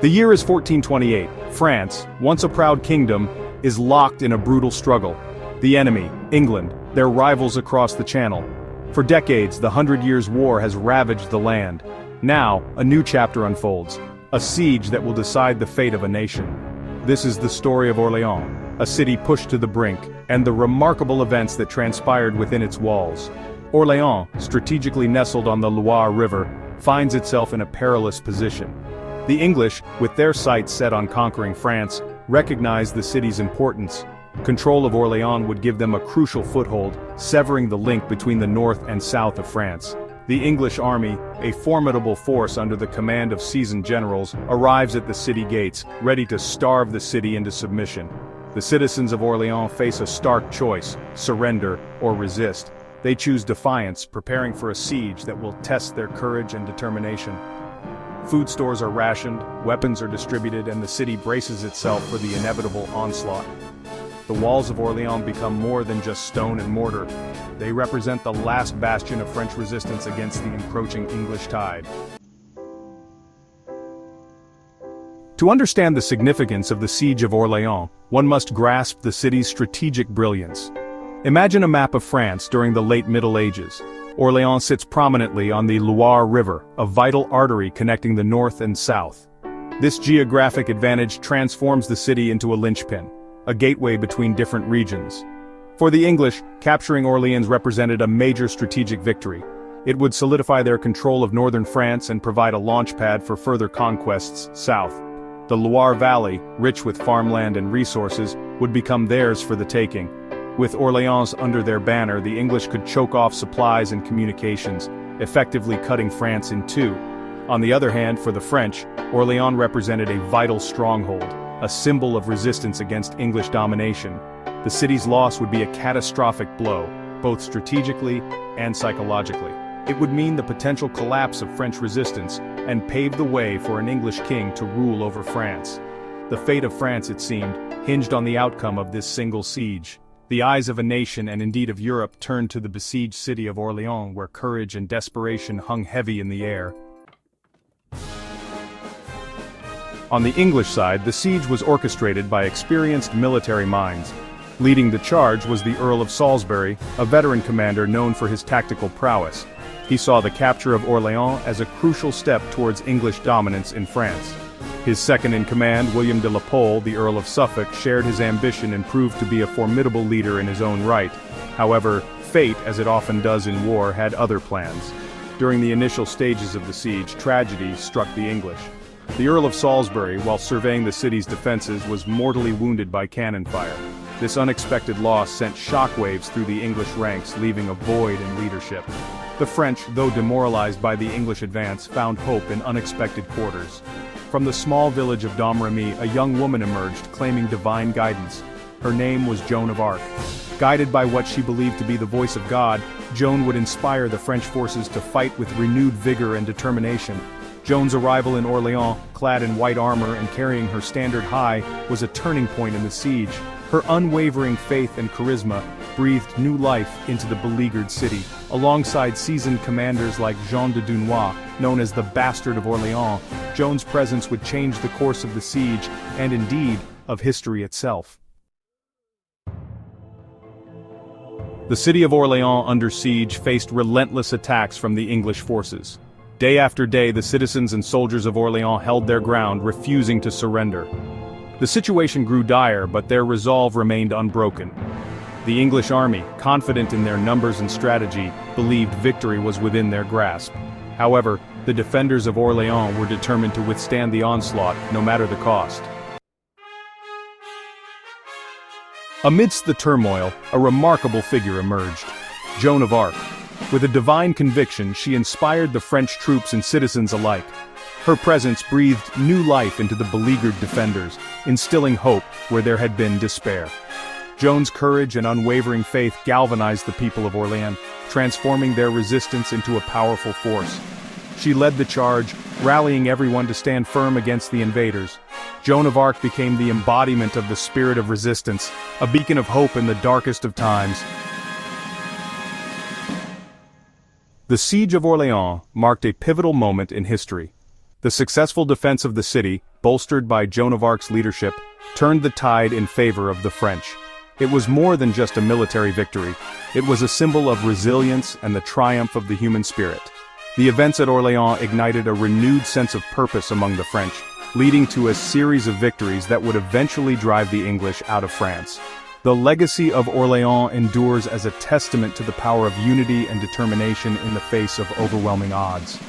The year is 1428. France, once a proud kingdom, is locked in a brutal struggle. The enemy, England, their rivals across the Channel. For decades, the 100 Years' War has ravaged the land. Now, a new chapter unfolds. A siege that will decide the fate of a nation. This is the story of Orléans, a city pushed to the brink, and the remarkable events that transpired within its walls. Orléans, strategically nestled on the Loire River, finds itself in a perilous position. The English, with their sights set on conquering France, recognized the city's importance. Control of Orléans would give them a crucial foothold, severing the link between the north and south of France. The English army, a formidable force under the command of seasoned generals, arrives at the city gates, ready to starve the city into submission. The citizens of Orléans face a stark choice: surrender or resist. They choose defiance, preparing for a siege that will test their courage and determination. Food stores are rationed, weapons are distributed, and the city braces itself for the inevitable onslaught. The walls of Orléans become more than just stone and mortar. They represent the last bastion of French resistance against the encroaching English tide. To understand the significance of the Siege of Orléans, one must grasp the city's strategic brilliance. Imagine a map of France during the late Middle Ages. Orléans sits prominently on the Loire River, a vital artery connecting the north and south. This geographic advantage transforms the city into a linchpin, a gateway between different regions. For the English, capturing Orléans represented a major strategic victory. It would solidify their control of northern France and provide a launchpad for further conquests south. The Loire Valley, rich with farmland and resources, would become theirs for the taking. With Orléans under their banner, the English could choke off supplies and communications, effectively cutting France in two. On the other hand, for the French, Orléans represented a vital stronghold, a symbol of resistance against English domination. The city's loss would be a catastrophic blow, both strategically and psychologically. It would mean the potential collapse of French resistance and pave the way for an English king to rule over France. The fate of France, it seemed, hinged on the outcome of this single siege. The eyes of a nation and indeed of Europe turned to the besieged city of Orléans, where courage and desperation hung heavy in the air. On the English side, the siege was orchestrated by experienced military minds. Leading the charge was the Earl of Salisbury, a veteran commander known for his tactical prowess. He saw the capture of Orléans as a crucial step towards English dominance in France. His second-in-command, William de la Pole, the Earl of Suffolk, shared his ambition and proved to be a formidable leader in his own right. However, fate, as it often does in war, had other plans. During the initial stages of the siege, tragedy struck the English. The Earl of Salisbury, while surveying the city's defenses, was mortally wounded by cannon fire. This unexpected loss sent shockwaves through the English ranks, leaving a void in leadership. The French, though demoralized by the English advance, found hope in unexpected quarters. From the small village of Domremy, a young woman emerged, claiming divine guidance. Her name was Joan of Arc. Guided by what she believed to be the voice of God, Joan would inspire the French forces to fight with renewed vigor and determination. Joan's arrival in Orléans, clad in white armor and carrying her standard high, was a turning point in the siege. Her unwavering faith and charisma breathed new life into the beleaguered city. Alongside seasoned commanders like Jean de Dunois, known as the Bastard of Orléans, Joan's presence would change the course of the siege, and indeed, of history itself. The city of Orléans under siege faced relentless attacks from the English forces. Day after day, the citizens and soldiers of Orléans held their ground, refusing to surrender. The situation grew dire, but their resolve remained unbroken. The English army, confident in their numbers and strategy, believed victory was within their grasp. However, the defenders of Orléans were determined to withstand the onslaught, no matter the cost. Amidst the turmoil, a remarkable figure emerged: Joan of Arc. With a divine conviction, she inspired the French troops and citizens alike. Her presence breathed new life into the beleaguered defenders, instilling hope where there had been despair. Joan's courage and unwavering faith galvanized the people of Orléans, transforming their resistance into a powerful force. She led the charge, rallying everyone to stand firm against the invaders. Joan of Arc became the embodiment of the spirit of resistance, a beacon of hope in the darkest of times. The Siege of Orléans marked a pivotal moment in history. The successful defense of the city, bolstered by Joan of Arc's leadership, turned the tide in favor of the French. It was more than just a military victory. It was a symbol of resilience and the triumph of the human spirit. The events at Orléans ignited a renewed sense of purpose among the French, leading to a series of victories that would eventually drive the English out of France. The legacy of Orléans endures as a testament to the power of unity and determination in the face of overwhelming odds.